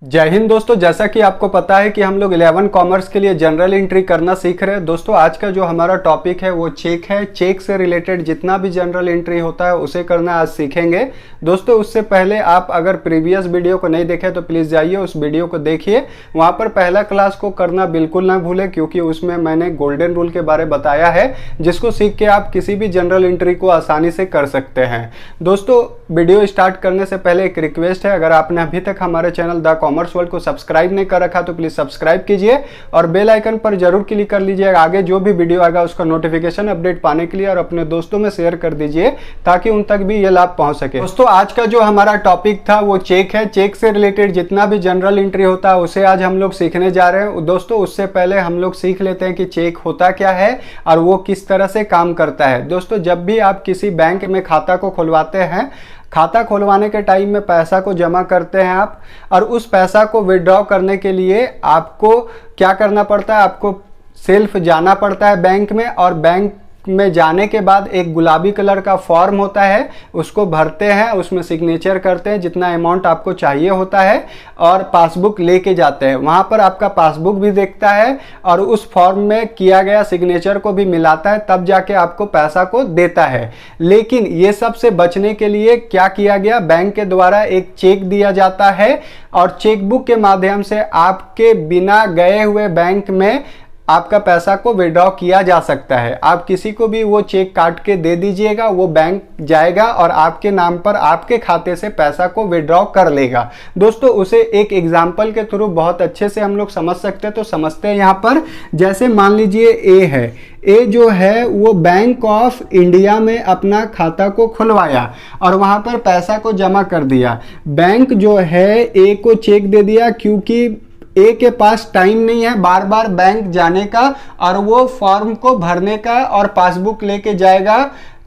जय हिंद दोस्तों, जैसा कि आपको पता है कि हम लोग 11 कॉमर्स के लिए जनरल एंट्री करना सीख रहे हैं। दोस्तों आज का जो हमारा टॉपिक है वो चेक है। चेक से रिलेटेड जितना भी जनरल एंट्री होता है उसे करना आज सीखेंगे। दोस्तों उससे पहले आप अगर प्रीवियस वीडियो को नहीं देखे तो प्लीज़ जाइए उस वीडियो को देखिए। वहाँ पर पहला क्लास को करना बिल्कुल ना भूलें, क्योंकि उसमें मैंने गोल्डन रूल के बारे बताया है जिसको सीख के आप किसी भी जनरल एंट्री को आसानी से कर सकते हैं। दोस्तों वीडियो स्टार्ट करने से पहले एक रिक्वेस्ट है, अगर आपने अभी तक हमारे चैनल द कॉमर्स वर्ल्ड को सब्सक्राइब नहीं कर रखा तो प्लीज सब्सक्राइब कीजिए और बेल आइकन पर जरूर क्लिक कर लीजिए। आगे जो भी वीडियो आएगा उसका नोटिफिकेशन अपडेट पाने के लिए और अपने दोस्तों में शेयर कर दीजिए ताकि उन तक भी ये लाभ पहुंच सके। दोस्तों आज का जो हमारा टॉपिक था वो चेक है। चेक से रिलेटेड जितना भी जनरल एंट्री होता है उसे आज हम लोग सीखने जा रहे हैं। दोस्तों उससे पहले हम लोग सीख लेते हैं कि चेक होता क्या है और वो किस तरह से काम करता है। दोस्तों जब भी आप किसी बैंक में खाता को खुलवाते हैं, खाता खुलवाने के टाइम में पैसा को जमा करते हैं आप, और उस पैसा को विड्रॉ करने के लिए आपको क्या करना पड़ता है, आपको सेल्फ जाना पड़ता है बैंक में, और बैंक में जाने के बाद एक गुलाबी कलर का फॉर्म होता है उसको भरते हैं, उसमें सिग्नेचर करते हैं जितना अमाउंट आपको चाहिए होता है और पासबुक लेके जाते हैं। वहाँ पर आपका पासबुक भी देखता है और उस फॉर्म में किया गया सिग्नेचर को भी मिलाता है, तब जाके आपको पैसा को देता है। लेकिन ये सब से बचने के लिए क्या किया गया, बैंक के द्वारा एक चेक दिया जाता है और चेकबुक के माध्यम से आपके बिना गए हुए बैंक में आपका पैसा को विड्रॉ किया जा सकता है। आप किसी को भी वो चेक काट के दे दीजिएगा, वो बैंक जाएगा और आपके नाम पर आपके खाते से पैसा को विड्रॉ कर लेगा। दोस्तों उसे एक एग्जांपल के थ्रू बहुत अच्छे से हम लोग समझ सकते हैं, तो समझते हैं। यहाँ पर जैसे मान लीजिए ए है, ए जो है वो बैंक ऑफ इंडिया में अपना खाता को खुलवाया और वहां पर पैसा को जमा कर दिया। बैंक जो है ए को चेक दे दिया, क्योंकि ए के पास टाइम नहीं है बार बार बैंक जाने का और वो फॉर्म को भरने का और पासबुक लेके जाएगा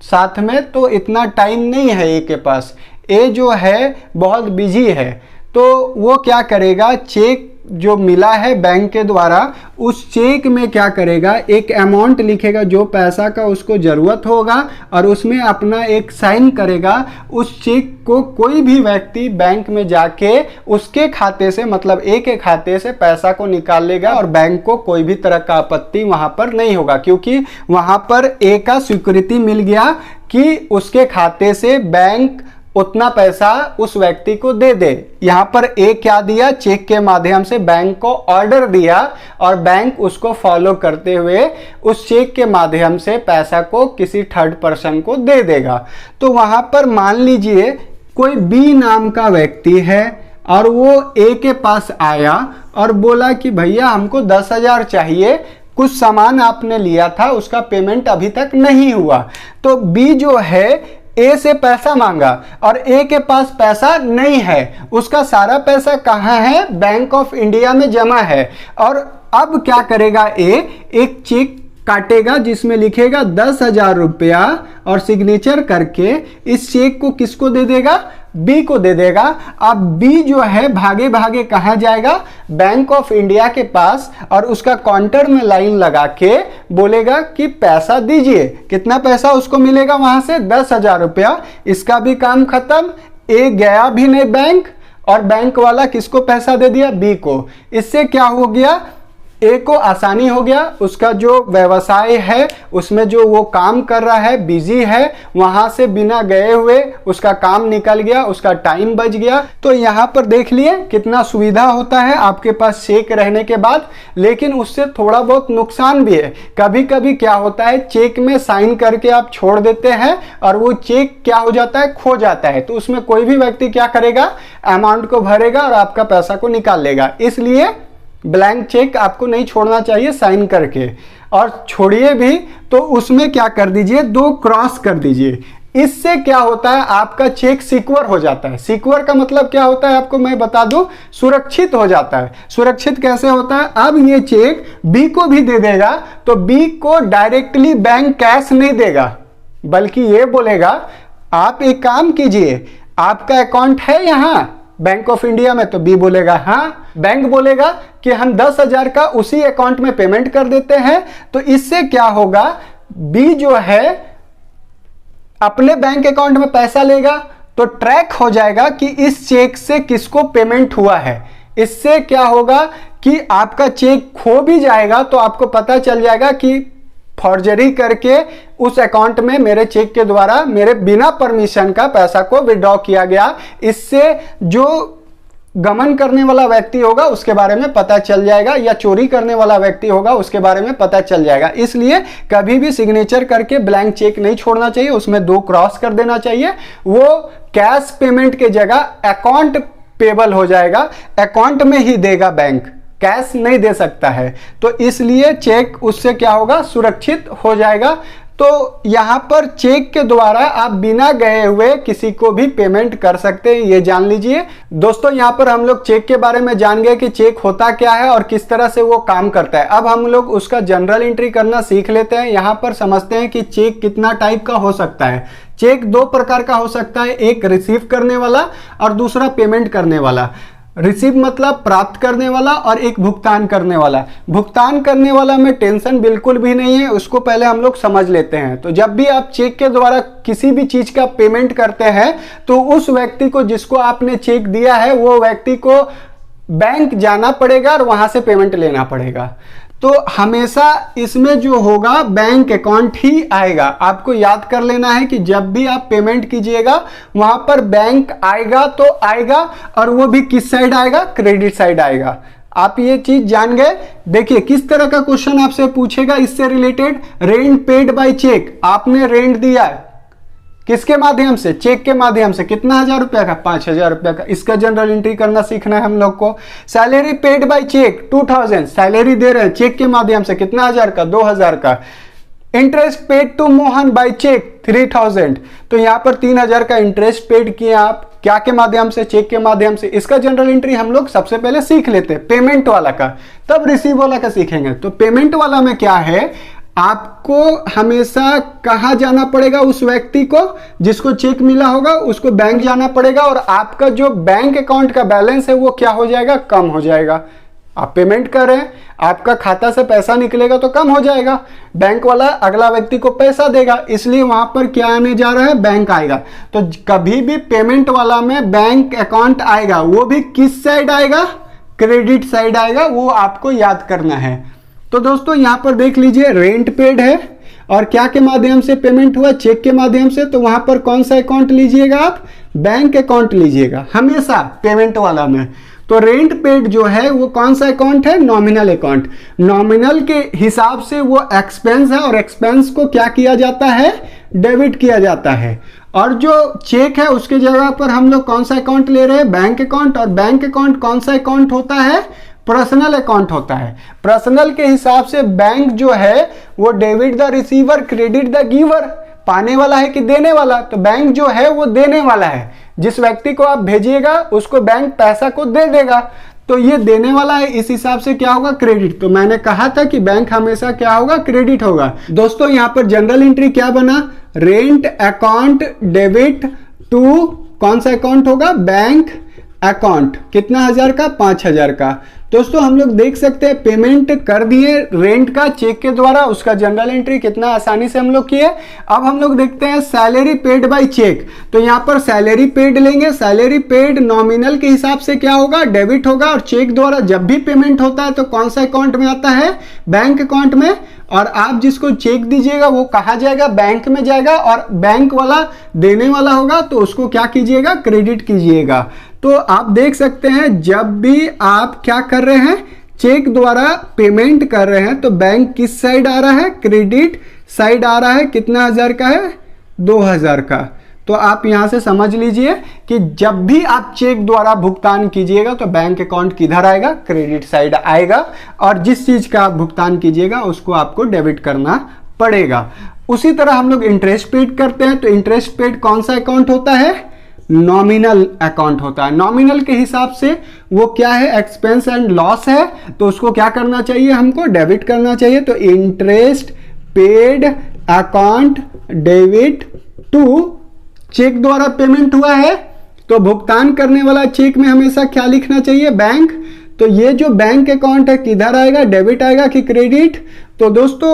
साथ में, तो इतना टाइम नहीं है ए के पास। ए जो है बहुत बिजी है, तो वो क्या करेगा, चेक जो मिला है बैंक के द्वारा उस चेक में क्या करेगा, एक अमाउंट लिखेगा जो पैसा का उसको जरूरत होगा और उसमें अपना एक साइन करेगा। उस चेक को कोई भी व्यक्ति बैंक में जाके उसके खाते से, मतलब ए के खाते से पैसा को निकाल लेगा और बैंक को कोई भी तरह का आपत्ति वहां पर नहीं होगा, क्योंकि वहां पर ए का स्वीकृति मिल गया कि उसके खाते से बैंक उतना पैसा उस व्यक्ति को दे दे। यहां पर ए क्या दिया, चेक के माध्यम से बैंक को ऑर्डर दिया और बैंक उसको फॉलो करते हुए उस चेक के माध्यम से पैसा को किसी थर्ड पर्सन को दे देगा। तो वहां पर मान लीजिए कोई बी नाम का व्यक्ति है और वो ए के पास आया और बोला कि भैया हमको 10,000 चाहिए, कुछ सामान आपने लिया था उसका पेमेंट अभी तक नहीं हुआ। तो बी जो है ए से पैसा मांगा और ए के पास पैसा नहीं है, उसका सारा पैसा कहाँ है, बैंक ऑफ इंडिया में जमा है। और अब क्या करेगा, ए एक चेक काटेगा जिसमें लिखेगा 10,000 रुपया और सिग्नेचर करके इस चेक को किसको दे देगा, बी को दे देगा। अब बी जो है भागे भागे कहाँ जाएगा, बैंक ऑफ इंडिया के पास, और उसका काउंटर में लाइन लगा के बोलेगा कि पैसा दीजिए। कितना पैसा उसको मिलेगा वहां से, 10,000 रुपया। इसका भी काम खत्म, ए गया भी नहीं बैंक और बैंक वाला किसको पैसा दे दिया, बी को। इससे क्या हो गया, ए को आसानी हो गया, उसका जो व्यवसाय है उसमें जो वो काम कर रहा है, बिजी है, वहां से बिना गए हुए उसका काम निकल गया, उसका टाइम बच गया। तो यहाँ पर देख लिए कितना सुविधा होता है आपके पास चेक रहने के बाद। लेकिन उससे थोड़ा बहुत नुकसान भी है। कभी कभी क्या होता है, चेक में साइन करके आप छोड़ देते हैं और वो चेक क्या हो जाता है, खो जाता है। तो उसमें कोई भी व्यक्ति क्या करेगा, अमाउंट को भरेगा और आपका पैसा को निकाल लेगा। इसलिए ब्लैंक चेक आपको नहीं छोड़ना चाहिए साइन करके, और छोड़िए भी तो उसमें क्या कर दीजिए, 2 क्रॉस कर दीजिए। इससे क्या होता है, आपका चेक सिक्योर हो जाता है। सिक्योर का मतलब क्या होता है आपको मैं बता दूं, सुरक्षित हो जाता है। सुरक्षित कैसे होता है, अब ये चेक बी को भी दे देगा तो बी को डायरेक्टली बैंक कैश नहीं देगा, बल्कि ये बोलेगा आप एक काम कीजिए, आपका अकाउंट है यहाँ बैंक ऑफ इंडिया में, तो बी बोलेगा हाँ। बैंक बोलेगा कि हम 10,000 का उसी अकाउंट में पेमेंट कर देते हैं। तो इससे क्या होगा, बी जो है अपने बैंक अकाउंट में पैसा लेगा तो ट्रैक हो जाएगा कि इस चेक से किसको पेमेंट हुआ है। इससे क्या होगा कि आपका चेक खो भी जाएगा तो आपको पता चल जाएगा कि फॉर्जरी करके उस अकाउंट में मेरे चेक के द्वारा मेरे बिना परमिशन का पैसा को विड्रॉ किया गया। इससे जो गमन करने वाला व्यक्ति होगा उसके बारे में पता चल जाएगा, या चोरी करने वाला व्यक्ति होगा उसके बारे में पता चल जाएगा। इसलिए कभी भी सिग्नेचर करके ब्लैंक चेक नहीं छोड़ना चाहिए, उसमें 2 क्रॉस कर देना चाहिए। वो कैश पेमेंट के जगह अकाउंट पेबल हो जाएगा, अकाउंट में ही देगा बैंक, कैश नहीं दे सकता है। तो इसलिए चेक उससे क्या होगा, सुरक्षित हो जाएगा। तो यहां पर चेक के द्वारा आप बिना गए हुए किसी को भी पेमेंट कर सकते हैं, ये जान लीजिए। दोस्तों यहां पर हम लोग चेक के बारे में जान गए कि चेक होता क्या है और किस तरह से वो काम करता है। अब हम लोग उसका जनरल एंट्री करना सीख लेते हैं। यहां पर समझते हैं कि चेक कितना टाइप का हो सकता है। चेक 2 प्रकार का हो सकता है, एक रिसीव करने वाला और दूसरा पेमेंट करने वाला। रिसीव मतलब प्राप्त करने वाला और एक भुगतान करने वाला। भुगतान करने वाला में टेंशन बिल्कुल भी नहीं है, उसको पहले हम लोग समझ लेते हैं। तो जब भी आप चेक के द्वारा किसी भी चीज का पेमेंट करते हैं तो उस व्यक्ति को जिसको आपने चेक दिया है वो व्यक्ति को बैंक जाना पड़ेगा और वहां से पेमेंट लेना पड़ेगा। तो हमेशा इसमें जो होगा बैंक अकाउंट ही आएगा। आपको याद कर लेना है कि जब भी आप पेमेंट कीजिएगा वहां पर बैंक आएगा तो आएगा, और वो भी किस साइड आएगा, क्रेडिट साइड आएगा। आप ये चीज जान गए। देखिए किस तरह का क्वेश्चन आपसे पूछेगा इससे related. Rent paid by cheque, आपने रेंट दिया किसके माध्यम से, चेक के माध्यम से। कितना 1000 रुपया का, 5000 रुपया का। इसका जनरल एंट्री करना सीखना है हम लोग को। Salary paid by cheque 2000, salary दे रहे हैं चेक के माध्यम से, कितना 1000 का, 2000 का। Interest paid to Mohan by cheque 3000, तो यहां पर 3000 का इंटरेस्ट पेड किया आप, क्या के माध्यम से, चेक के माध्यम से। इसका जनरल एंट्री हम लोग सबसे पहले सीख लेते हैं पेमेंट वाला का, तब रिसीव वाला का सीखेंगे। तो पेमेंट वाला में क्या है, आपको हमेशा कहां जाना पड़ेगा, उस व्यक्ति को जिसको चेक मिला होगा उसको बैंक जाना पड़ेगा, और आपका जो बैंक अकाउंट का बैलेंस है वो क्या हो जाएगा, कम हो जाएगा। आप पेमेंट कर रहे हैं, आपका खाता से पैसा निकलेगा तो कम हो जाएगा, बैंक वाला अगला व्यक्ति को पैसा देगा, इसलिए वहां पर क्या आने जा रहा है, बैंक आएगा। तो कभी भी पेमेंट वाला में बैंक अकाउंट आएगा, वो भी किस साइड आएगा, क्रेडिट साइड आएगा, वो आपको याद करना है। तो दोस्तों यहां पर देख लीजिए रेंट पेड है और क्या के माध्यम से पेमेंट हुआ, चेक के माध्यम से। तो वहां पर कौन सा अकाउंट लीजिएगा आप, बैंक अकाउंट लीजिएगा हमेशा पेमेंट वाला में। तो रेंट पेड जो है वो कौन सा अकाउंट है, नॉमिनल अकाउंट। नॉमिनल के हिसाब से वो एक्सपेंस है और एक्सपेंस को क्या किया जाता है, डेबिट किया जाता है। और जो चेक है उसके जगह पर हम लोग कौन सा अकाउंट ले रहे हैं, बैंक अकाउंट। और बैंक अकाउंट कौन सा अकाउंट होता है, पर्सनल अकाउंट होता है। पर्सनल के हिसाब से बैंक जो है वो debit the receiver, credit the giver, पाने वाला है कि देने वाला। तो बैंक जो है वो देने वाला है, जिस व्यक्ति को आप भेजिएगा उसको बैंक पैसा को दे देगा, तो ये देने वाला है, इस हिसाब से क्या होगा, क्रेडिट। तो मैंने कहा था कि बैंक हमेशा क्या होगा, क्रेडिट होगा। दोस्तों यहाँ पर जनरल एंट्री क्या बना, रेंट अकाउंट डेबिट टू कौन सा अकाउंट होगा, बैंक अकाउंट। कितना 1000 का, 5000 का। दोस्तों हम लोग देख सकते हैं पेमेंट कर दिए रेंट का चेक के द्वारा, उसका जनरल एंट्री कितना आसानी से हम लोग किए। अब हम लोग देखते हैं सैलरी पेड बाय चेक। तो यहाँ पर सैलरी पेड लेंगे, सैलरी पेड नॉमिनल के हिसाब से क्या होगा, डेबिट होगा। और चेक द्वारा जब भी पेमेंट होता है तो कौन सा अकाउंट में आता है, बैंक अकाउंट में। और आप जिसको चेक दीजिएगा वो कहाँ जाएगा, बैंक में जाएगा, और बैंक वाला देने वाला होगा तो उसको क्या कीजिएगा, क्रेडिट कीजिएगा। तो आप देख सकते हैं जब भी आप क्या कर रहे हैं, चेक द्वारा पेमेंट कर रहे हैं तो बैंक किस साइड आ रहा है, क्रेडिट साइड आ रहा है। कितना 1000 का है, 2000 का। तो आप यहां से समझ लीजिए कि जब भी आप चेक द्वारा भुगतान कीजिएगा तो बैंक अकाउंट किधर आएगा, क्रेडिट साइड आएगा, और जिस चीज का आप भुगतान कीजिएगा उसको आपको डेबिट करना पड़ेगा। उसी तरह हम लोग इंटरेस्ट पेड करते हैं। तो इंटरेस्ट पेड कौन सा अकाउंट होता है, नॉमिनल अकाउंट होता है। नॉमिनल के हिसाब से वो क्या है, एक्सपेंस एंड लॉस है, तो उसको क्या करना चाहिए, हमको डेबिट करना चाहिए। तो interest paid account debit to, cheque द्वारा पेमेंट हुआ है तो भुगतान करने वाला चेक में हमेशा क्या लिखना चाहिए, बैंक। तो ये जो बैंक अकाउंट है किधर आएगा, डेबिट आएगा कि क्रेडिट। तो दोस्तों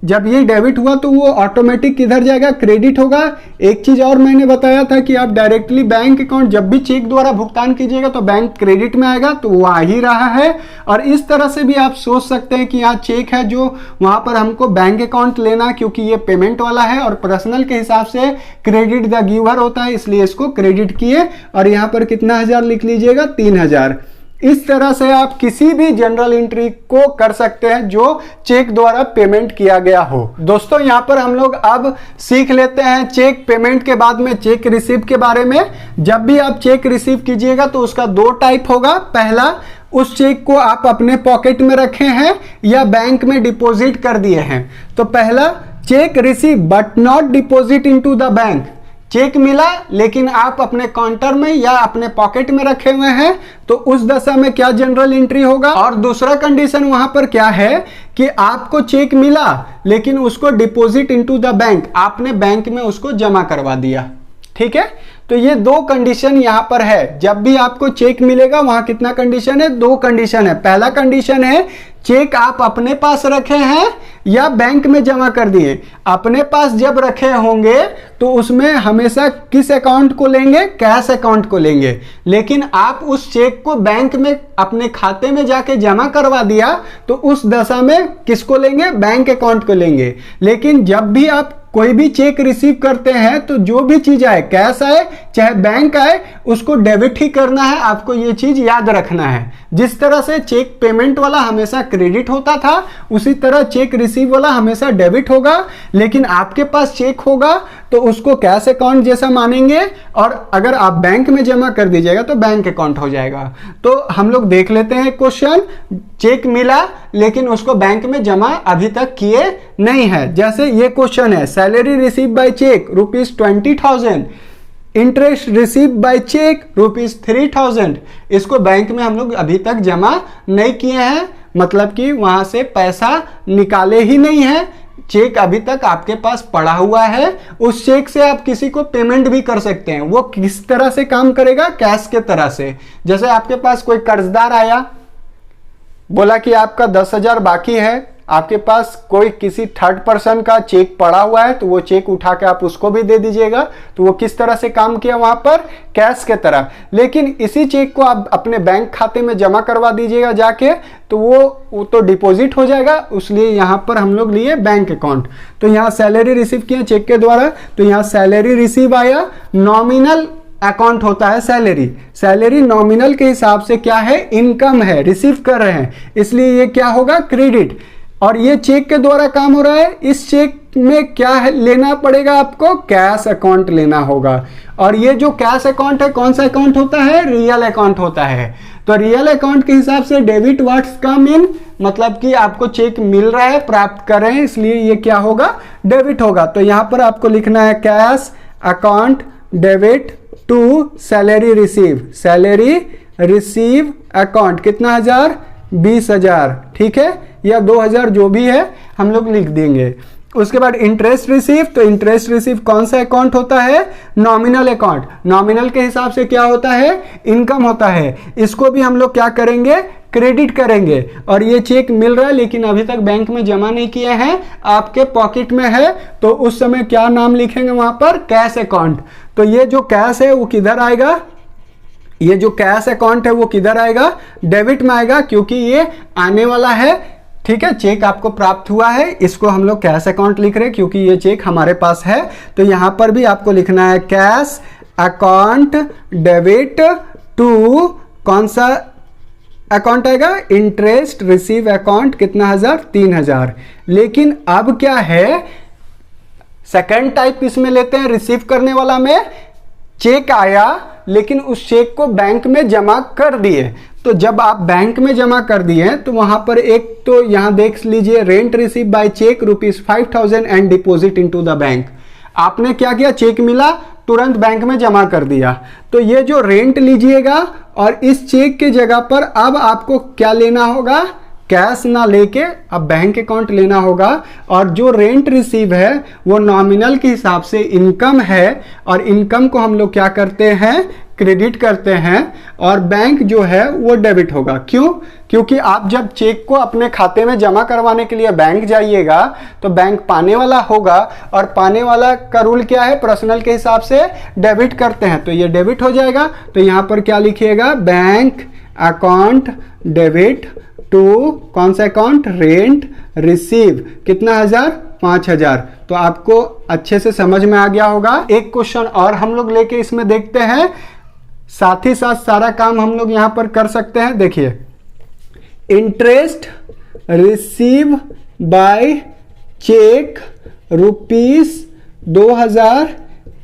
जब ये डेबिट हुआ तो वो ऑटोमेटिक किधर जाएगा, क्रेडिट होगा। एक चीज और मैंने बताया था कि आप डायरेक्टली बैंक अकाउंट जब भी चेक द्वारा भुगतान कीजिएगा तो बैंक क्रेडिट में आएगा, तो वो आ ही रहा है। और इस तरह से भी आप सोच सकते हैं कि यहाँ चेक है जो वहां पर हमको बैंक अकाउंट लेना, क्योंकि ये पेमेंट वाला है और पर्सनल के हिसाब से क्रेडिट द गिवर होता है, इसलिए इसको क्रेडिट किए और यहाँ पर कितना हजार लिख लीजिएगा, 3000। इस तरह से आप किसी भी जनरल एंट्री को कर सकते हैं जो चेक द्वारा पेमेंट किया गया हो। दोस्तों यहां पर हम लोग अब सीख लेते हैं चेक पेमेंट के बाद में चेक रिसीव के बारे में। जब भी आप चेक रिसीव कीजिएगा तो उसका दो टाइप होगा। पहला, उस चेक को आप अपने पॉकेट में रखे हैं या बैंक में डिपॉजिट कर दिए हैं। तो पहला, cheque receive but not deposit into the bank. Cheque मिला लेकिन आप अपने काउंटर में या अपने पॉकेट में रखे हुए हैं, तो उस दशा में क्या जनरल एंट्री होगा। और दूसरा कंडीशन वहां पर क्या है कि आपको चेक मिला लेकिन उसको डिपॉजिट इनटू द बैंक, आपने बैंक में उसको जमा करवा दिया। ठीक है, तो ये दो कंडीशन यहां पर है। जब भी आपको चेक मिलेगा वहां कितना कंडीशन है, दो कंडीशन है। पहला कंडीशन है चेक आप अपने पास रखे हैं या बैंक में जमा कर दिए। अपने पास जब रखे होंगे तो उसमें हमेशा किस अकाउंट को लेंगे, कैश अकाउंट को लेंगे। लेकिन आप उस चेक को बैंक में अपने खाते में जाके जमा करवा दिया तो उस दशा में किसको लेंगे, बैंक अकाउंट को लेंगे। लेकिन जब भी आप कोई भी चेक रिसीव करते हैं तो जो भी चीज आए, कैश आए चाहे बैंक आए, उसको डेबिट ही करना है। आपको ये चीज याद रखना है। जिस तरह से चेक पेमेंट वाला हमेशा क्रेडिट होता था, उसी तरह चेक रिसीव वाला हमेशा डेबिट होगा। लेकिन आपके पास चेक होगा तो उसको कैश अकाउंट जैसा मानेंगे, और अगर आप बैंक में जमा कर दीजिएगा तो बैंक अकाउंट हो जाएगा। तो हम लोग देख लेते हैं क्वेश्चन। चेक मिला लेकिन उसको बैंक में जमा अभी तक किए नहीं है। जैसे ये क्वेश्चन है, salary receive by cheque ₹20,000, interest receive by cheque ₹3,000। इसको बैंक में हम लोग अभी तक जमा नहीं किए हैं, मतलब कि वहां से पैसा निकाले ही नहीं है। चेक अभी तक आपके पास पड़ा हुआ है। उस चेक से आप किसी को पेमेंट भी कर सकते हैं। वो किस तरह से काम करेगा, कैश के तरह से। जैसे आपके पास कोई कर्जदार आया, बोला कि आपका 10,000 बाकी है, आपके पास कोई किसी थर्ड पर्सन का चेक पड़ा हुआ है, तो वो चेक उठा के आप उसको भी दे दीजिएगा। तो वो किस तरह से काम किया वहां पर, कैश के तरह। लेकिन इसी चेक को आप अपने बैंक खाते में जमा करवा दीजिएगा जाके, तो वो तो डिपॉजिट हो जाएगा। इसलिए यहां पर हम लोग लिए बैंक अकाउंट। तो यहाँ सैलरी रिसीव किया चेक के द्वारा, तो यहाँ सैलरी रिसीव आया। नॉमिनल अकाउंट होता है सैलरी। सैलरी नॉमिनल के हिसाब से क्या है, इनकम है, रिसीव कर रहे हैं, इसलिए ये क्या होगा, क्रेडिट। और ये चेक के द्वारा काम हो रहा है। इस चेक में क्या है, लेना पड़ेगा आपको, कैश अकाउंट लेना होगा। और ये जो कैश अकाउंट है कौन सा अकाउंट होता है, रियल अकाउंट होता है। तो रियल अकाउंट के हिसाब से डेबिट व्हाट्स कम इन, मतलब कि आपको चेक मिल रहा है, प्राप्त कर रहे हैं, इसलिए ये क्या होगा, डेबिट होगा। तो यहां पर आपको लिखना है cash account debit to salary receive. Salary receive account कितना हजार, 20,000। ठीक है, या 2,000 जो भी है हम लोग लिख देंगे। उसके बाद इंटरेस्ट रिसीव, तो इंटरेस्ट रिसीव कौन सा अकाउंट होता है, नॉमिनल अकाउंट। नॉमिनल के हिसाब से क्या होता है, इनकम होता है। इसको भी हम लोग क्या करेंगे, क्रेडिट करेंगे। और ये चेक मिल रहा है लेकिन अभी तक बैंक में जमा नहीं किए हैं, आपके पॉकेट में है, तो उस समय क्या नाम लिखेंगे वहां पर, कैश अकाउंट। तो ये जो कैश है वो किधर आएगा, ये जो कैश अकाउंट है वो किधर आएगा, डेबिट में आएगा, क्योंकि ये आने वाला है। ठीक है, चेक आपको प्राप्त हुआ है, इसको हम लोग कैश अकाउंट लिख रहे हैं क्योंकि ये चेक हमारे पास है। तो यहां पर भी आपको लिखना है कैश अकाउंट डेबिट टू, कौन सा अकाउंट आएगा, इंटरेस्ट रिसीव अकाउंट, कितना हजार, 3,000। लेकिन अब क्या है, सेकंड टाइप इसमें लेते हैं, रिसीव करने वाला में चेक आया लेकिन उस चेक को बैंक में जमा कर दिए। तो जब आप बैंक में जमा कर दिए तो वहां पर एक तो यहां देख लीजिए, rent receive by cheque ₹5,000 and deposit into the bank. आपने क्या किया, चेक मिला तुरंत बैंक में जमा कर दिया। तो ये जो रेंट लीजिएगा और इस चेक के जगह पर अब आपको क्या लेना होगा, कैश ना लेके अब बैंक अकाउंट लेना होगा। और जो रेंट रिसीव है वो नॉमिनल के हिसाब से इनकम है, और इनकम को हम लोग क्या करते हैं, क्रेडिट करते हैं और बैंक जो है वो डेबिट होगा। क्यों? क्योंकि आप जब चेक को अपने खाते में जमा करवाने के लिए बैंक जाइएगा तो बैंक पाने वाला होगा, और पाने वाला का रूल क्या है, पर्सनल के हिसाब से डेबिट करते हैं, तो ये डेबिट हो जाएगा। तो यहां पर क्या लिखिएगा, बैंक अकाउंट डेबिट टू कौन सा अकाउंट, रेंट रिसीव, कितना हजार, 5,000। तो आपको अच्छे से समझ में आ गया होगा। एक क्वेश्चन और हम लोग लेके इसमें देखते हैं, साथ ही साथ सारा काम हम लोग यहां पर कर सकते हैं। देखिए, interest receive by cheque ₹2000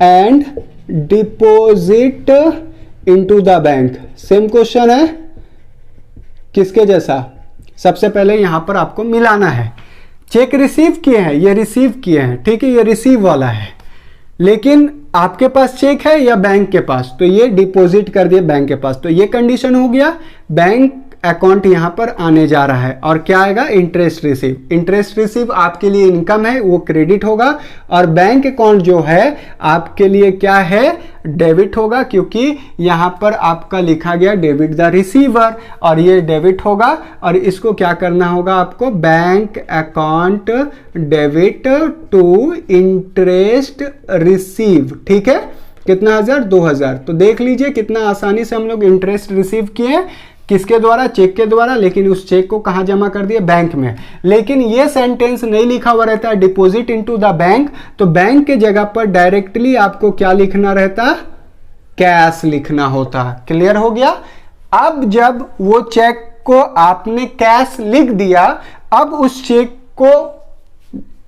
and deposit into the bank. Same question है, किसके जैसा? सबसे पहले यहां पर आपको मिलाना है, चेक रिसीव किए हैं, ये रिसीव किए हैं, ठीक है, ये रिसीव वाला है, लेकिन आपके पास चेक है या बैंक के पास, तो ये डिपॉजिट कर दिए बैंक के पास, तो ये कंडीशन हो गया। बैंक अकाउंट यहां पर आने जा रहा है और क्या आएगा, इंटरेस्ट रिसीव। इंटरेस्ट रिसीव आपके लिए इनकम है, वो क्रेडिट होगा, और बैंक अकाउंट जो है आपके लिए क्या है, डेबिट होगा, क्योंकि यहां पर आपका लिखा गया डेबिट द रिसीवर, और ये डेबिट होगा। और इसको क्या करना होगा आपको, bank account debit to interest receive, ठीक है, कितना हजार, 2000। तो देख लीजिए कितना आसानी से हम लोग इंटरेस्ट रिसीव किए, किसके द्वारा, चेक के द्वारा, लेकिन उस चेक को कहां जमा कर दिए, बैंक में। लेकिन ये सेंटेंस नहीं लिखा हुआ रहता है डिपॉजिट इनटू द बैंक, तो बैंक के जगह पर डायरेक्टली आपको क्या लिखना रहता, कैश लिखना होता। क्लियर हो गया? अब जब वो चेक को आपने कैश लिख दिया, अब उस चेक को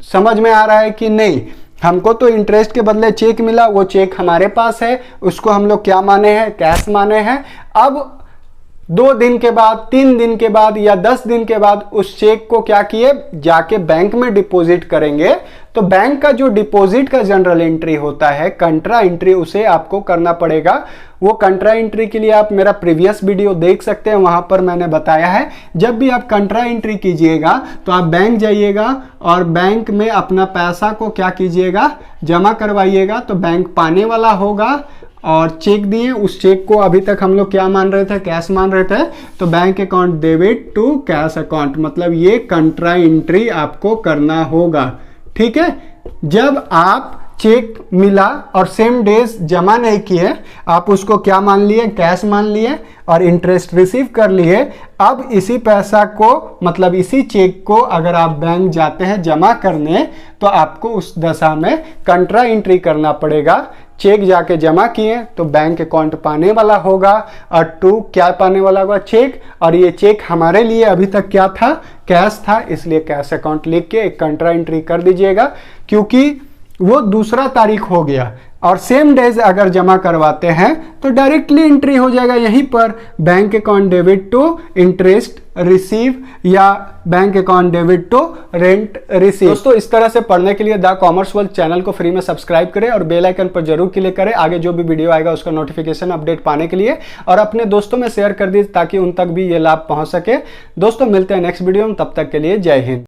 समझ में आ रहा है कि नहीं, हमको तो इंटरेस्ट के बदले चेक मिला, वो चेक हमारे पास है, उसको हम लोग क्या माने हैं, कैश माने हैं। अब 2 दिन के बाद, 3 दिन के बाद या 10 दिन के बाद उस चेक को क्या किए, जाके बैंक में डिपॉजिट करेंगे, तो बैंक का जो डिपॉजिट का जनरल एंट्री होता है, कंट्रा एंट्री, उसे आपको करना पड़ेगा। वो कंट्रा एंट्री के लिए आप मेरा प्रीवियस वीडियो देख सकते हैं, वहां पर मैंने बताया है। जब भी आप कंट्रा एंट्री कीजिएगा तो आप बैंक जाइएगा और बैंक में अपना पैसा को क्या कीजिएगा, जमा करवाइएगा, तो बैंक पाने वाला होगा। और चेक दिए, उस चेक को अभी तक हम लोग क्या मान रहे थे, कैश मान रहे थे, तो bank account debit to cash account, मतलब ये कंट्रा एंट्री आपको करना होगा, ठीक है। जब आप चेक मिला और सेम डेज जमा नहीं किए, आप उसको क्या मान लिए, कैश मान लिए, और इंटरेस्ट रिसीव कर लिए। अब इसी पैसा को, मतलब इसी चेक को अगर आप बैंक जाते हैं जमा करने, तो आपको उस दशा में कंट्रा एंट्री करना पड़ेगा। चेक जाके जमा किए तो बैंक अकाउंट पाने वाला होगा, और टू क्या पाने वाला होगा, चेक। और ये चेक हमारे लिए अभी तक क्या था, कैश था, इसलिए कैश अकाउंट लिख के एक कंट्रा एंट्री कर दीजिएगा, क्योंकि वो दूसरा तारीख हो गया। और सेम डेज अगर जमा करवाते हैं तो डायरेक्टली एंट्री हो जाएगा यहीं पर, bank account debit to interest receive या bank account debit to rent receive. दोस्तों, इस तरह से पढ़ने के लिए द कॉमर्स वर्ल्ड चैनल को फ्री में सब्सक्राइब करें और बेल आइकन पर जरूर क्लिक करें, आगे जो भी वीडियो आएगा उसका नोटिफिकेशन अपडेट पाने के लिए, और अपने दोस्तों में शेयर कर दीजिए ताकि उन तक भी ये लाभ पहुंच सके। दोस्तों, मिलते हैं नेक्स्ट वीडियो में, तब तक के लिए जय हिंद।